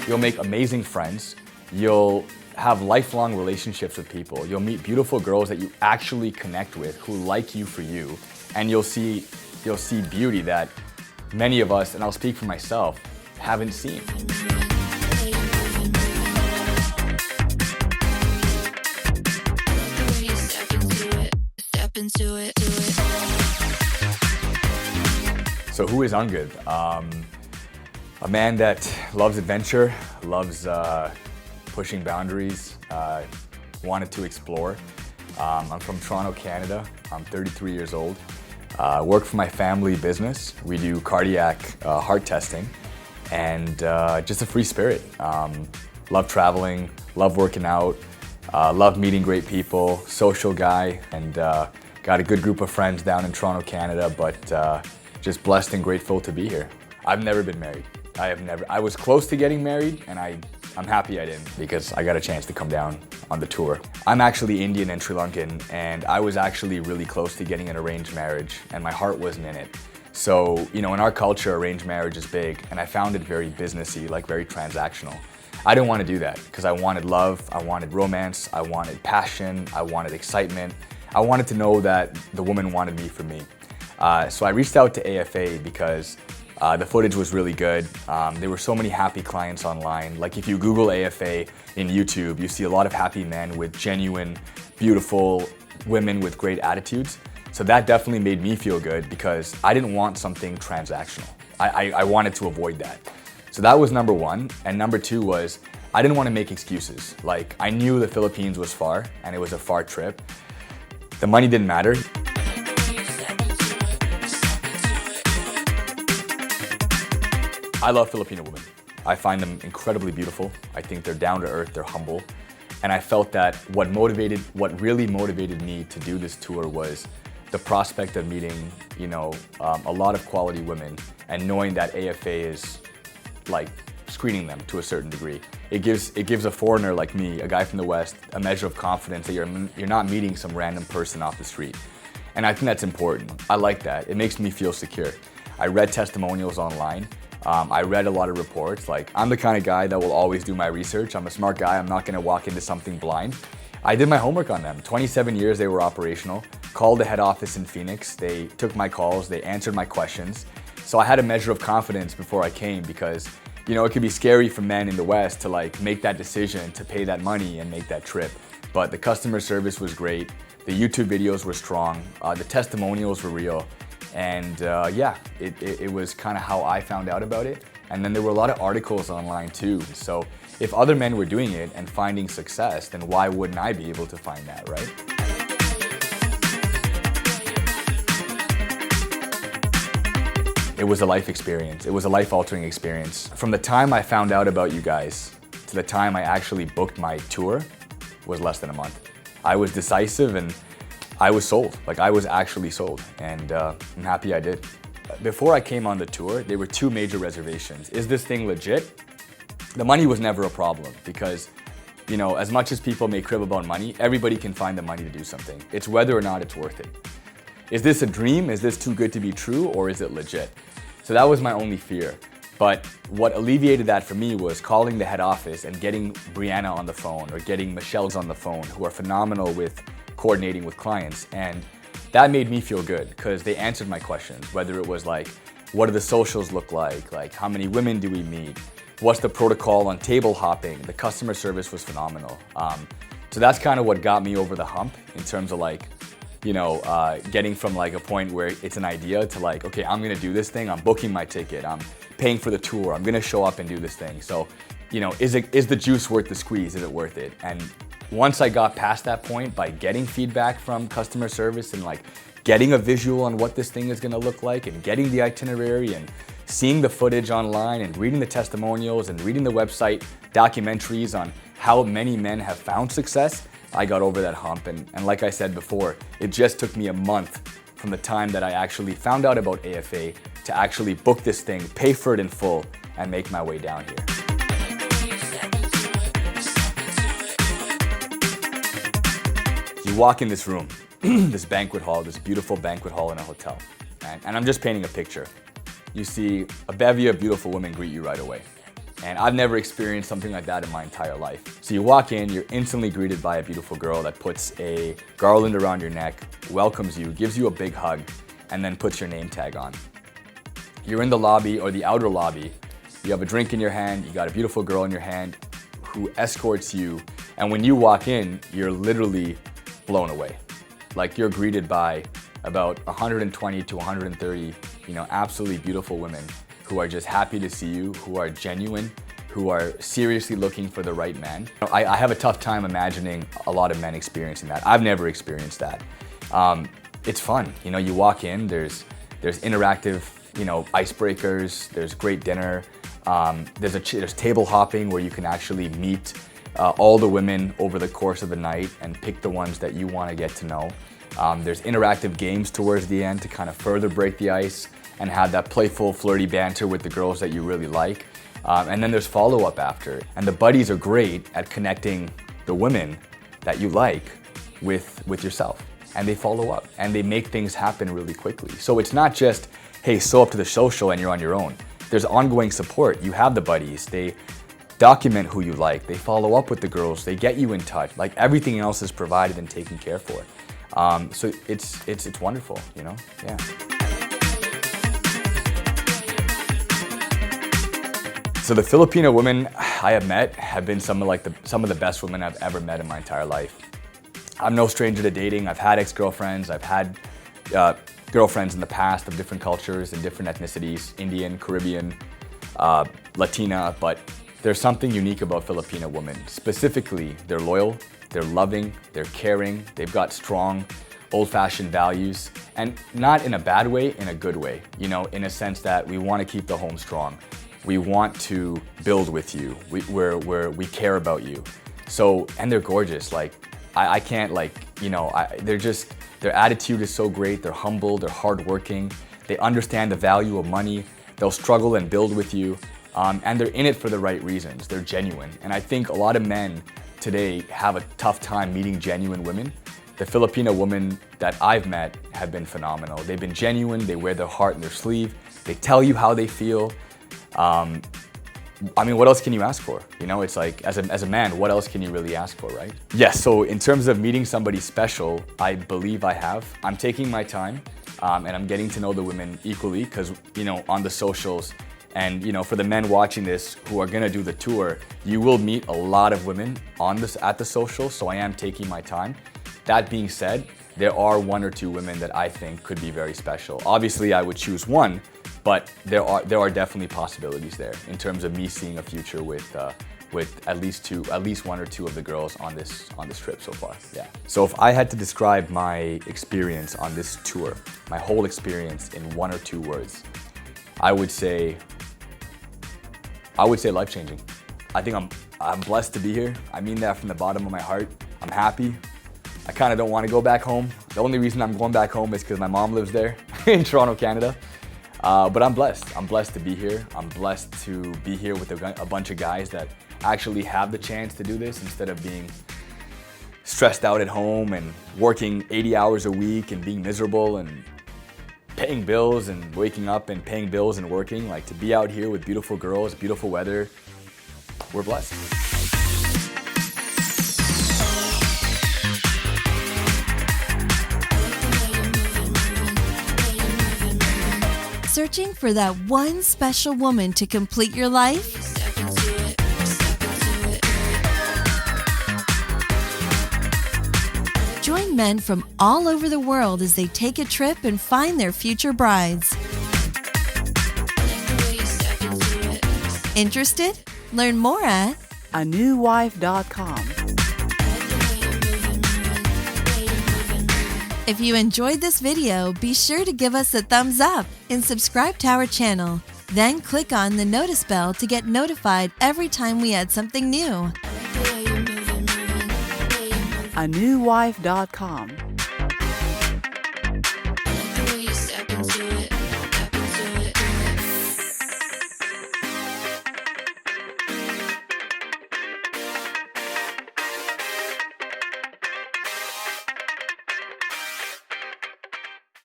You'll make amazing friends. You'll have lifelong relationships with people. You'll meet beautiful girls that you actually connect with, who like you for you, and you'll see beauty that many of us, and I'll speak for myself, haven't seen. So who is Angad? A man that loves adventure, loves pushing boundaries, wanted to explore. I'm from Toronto, Canada. I'm 33 years old. Work for my family business. We do cardiac heart testing, and just a free spirit. Love traveling, love working out, love meeting great people, social guy, and got a good group of friends down in Toronto, Canada, but just blessed and grateful to be here. I've never been married. I was close to getting married, and I'm happy I didn't, because I got a chance to come down on the tour. I'm actually Indian and Sri Lankan, and I was actually really close to getting an arranged marriage, and my heart wasn't in it. So, you know, in our culture, arranged marriage is big, and I found it very businessy, like very transactional. I didn't want to do that, because I wanted love, I wanted romance, I wanted passion, I wanted excitement. I wanted to know that the woman wanted me for me. So I reached out to AFA because the footage was really good. There were so many happy clients online. Like if you Google AFA in YouTube, you see a lot of happy men with genuine, beautiful women with great attitudes. So that definitely made me feel good, because I didn't want something transactional. I wanted to avoid that. So that was number one. And number two was, I didn't want to make excuses. Like, I knew the Philippines was far, and it was a far trip. The money didn't matter. I love Filipino women. I find them incredibly beautiful. I think they're down to earth, they're humble. And I felt that what really motivated me to do this tour was the prospect of meeting, you know, a lot of quality women, and knowing that AFA is like screening them to a certain degree. It gives a foreigner like me, a guy from the West, a measure of confidence that you're not meeting some random person off the street. And I think that's important. I like that. It makes me feel secure. I read testimonials online. I read a lot of reports. Like, I'm the kind of guy that will always do my research. I'm a smart guy. I'm not gonna walk into something blind. I did my homework on them. 27 years they were operational. Called the head office in Phoenix. They took my calls. They answered my questions. So I had a measure of confidence before I came, because you know, it could be scary for men in the West to like make that decision to pay that money and make that trip. But the customer service was great. The YouTube videos were strong. The testimonials were real. And yeah, it was kind of how I found out about it. And then there were a lot of articles online too. So if other men were doing it and finding success, then why wouldn't I be able to find that, right? It was a life experience. It was a life-altering experience. From the time I found out about you guys to the time I actually booked my tour was less than a month. I was decisive, and I was sold. Like, I was actually sold, and I'm happy I did. Before I came on the tour, there were two major reservations. Is this thing legit? The money was never a problem, because, you know, as much as people may crib about money, everybody can find the money to do something. It's whether or not it's worth it. Is this a dream? Is this too good to be true, or is it legit? So that was my only fear. But what alleviated that for me was calling the head office and getting Brianna on the phone, or getting Michelle's on the phone, who are phenomenal with coordinating with clients. And that made me feel good, because they answered my questions, whether it was like, what do the socials look like how many women do we meet, what's the protocol on table hopping. The customer service was phenomenal. So that's kind of what got me over the hump in terms of like, you know, getting from like a point where it's an idea to like, okay, I'm gonna do this thing, I'm booking my ticket, I'm paying for the tour, I'm gonna show up and do this thing. So, you know, is the juice worth the squeeze? Is it worth it? And once I got past that point by getting feedback from customer service and like getting a visual on what this thing is gonna look like, and getting the itinerary, and seeing the footage online, and reading the testimonials, and reading the website documentaries on how many men have found success, I got over that hump. And like I said before, it just took me a month from the time that I actually found out about AFA to actually book this thing, pay for it in full, and make my way down here. You walk in this room, this banquet hall, this beautiful banquet hall in a hotel, and I'm just painting a picture. You see a bevy of beautiful women greet you right away. And I've never experienced something like that in my entire life. So you walk in, you're instantly greeted by a beautiful girl that puts a garland around your neck, welcomes you, gives you a big hug, and then puts your name tag on. You're in the lobby or the outer lobby. You have a drink in your hand, you got a beautiful girl in your hand who escorts you. And when you walk in, you're literally blown away. Like you're greeted by about 120 to 130, absolutely beautiful women who are just happy to see you, who are genuine, who are seriously looking for the right man. I have a tough time imagining a lot of men experiencing that. I've never experienced that. It's fun. You walk in, there's interactive, icebreakers, there's great dinner, there's table hopping where you can actually meet all the women over the course of the night and pick the ones that you want to get to know. There's interactive games towards the end to kind of further break the ice and have that playful, flirty banter with the girls that you really like. And then there's follow-up after. And the buddies are great at connecting the women that you like with yourself. And they follow up and they make things happen really quickly. So it's not just, hey, show up to the social and you're on your own. There's ongoing support. You have the buddies. They document who you like. They follow up with the girls. They get you in touch. Like everything else is provided and taken care for. So it's wonderful, yeah. So the Filipino women I have met have been some of the best women I've ever met in my entire life. I'm no stranger to dating. I've had ex-girlfriends. I've had girlfriends in the past of different cultures and different ethnicities, Indian, Caribbean, Latina, but there's something unique about Filipino women. Specifically, they're loyal, they're loving, they're caring, they've got strong, old-fashioned values, and not in a bad way, in a good way, in a sense that we want to keep the home strong. We want to build with you, we care about you. So, and they're gorgeous, I can't their attitude is so great, they're humble, they're hardworking, they understand the value of money, they'll struggle and build with you, and they're in it for the right reasons, they're genuine. And I think a lot of men today have a tough time meeting genuine women. The Filipino women that I've met have been phenomenal. They've been genuine, they wear their heart in their sleeve, they tell you how they feel. What else can you ask for? It's like, as a man, what else can you really ask for, right? Yes, so in terms of meeting somebody special, I believe I have. I'm taking my time, and I'm getting to know the women equally, because, on the socials, and, for the men watching this who are gonna do the tour, you will meet a lot of women at the social, so I am taking my time. That being said, there are one or two women that I think could be very special. Obviously, I would choose one, but there are definitely possibilities there in terms of me seeing a future with at least one or two of the girls on this trip so far. Yeah. So if I had to describe my experience on this tour, my whole experience in one or two words, I would say life-changing. I think I'm blessed to be here. I mean that from the bottom of my heart. I'm happy. I kind of don't want to go back home. The only reason I'm going back home is because my mom lives there in Toronto, Canada. But I'm blessed. I'm blessed to be here. I'm blessed to be here with a bunch of guys that actually have the chance to do this instead of being stressed out at home and working 80 hours a week and being miserable and paying bills and waking up and paying bills and working. Like, to be out here with beautiful girls, beautiful weather, we're blessed. Searching for that one special woman to complete your life? Join men from all over the world as they take a trip and find their future brides. Interested? Learn more at anewwife.com. If you enjoyed this video, be sure to give us a thumbs up and subscribe to our channel. Then click on the notice bell to get notified every time we add something new. anewwife.com.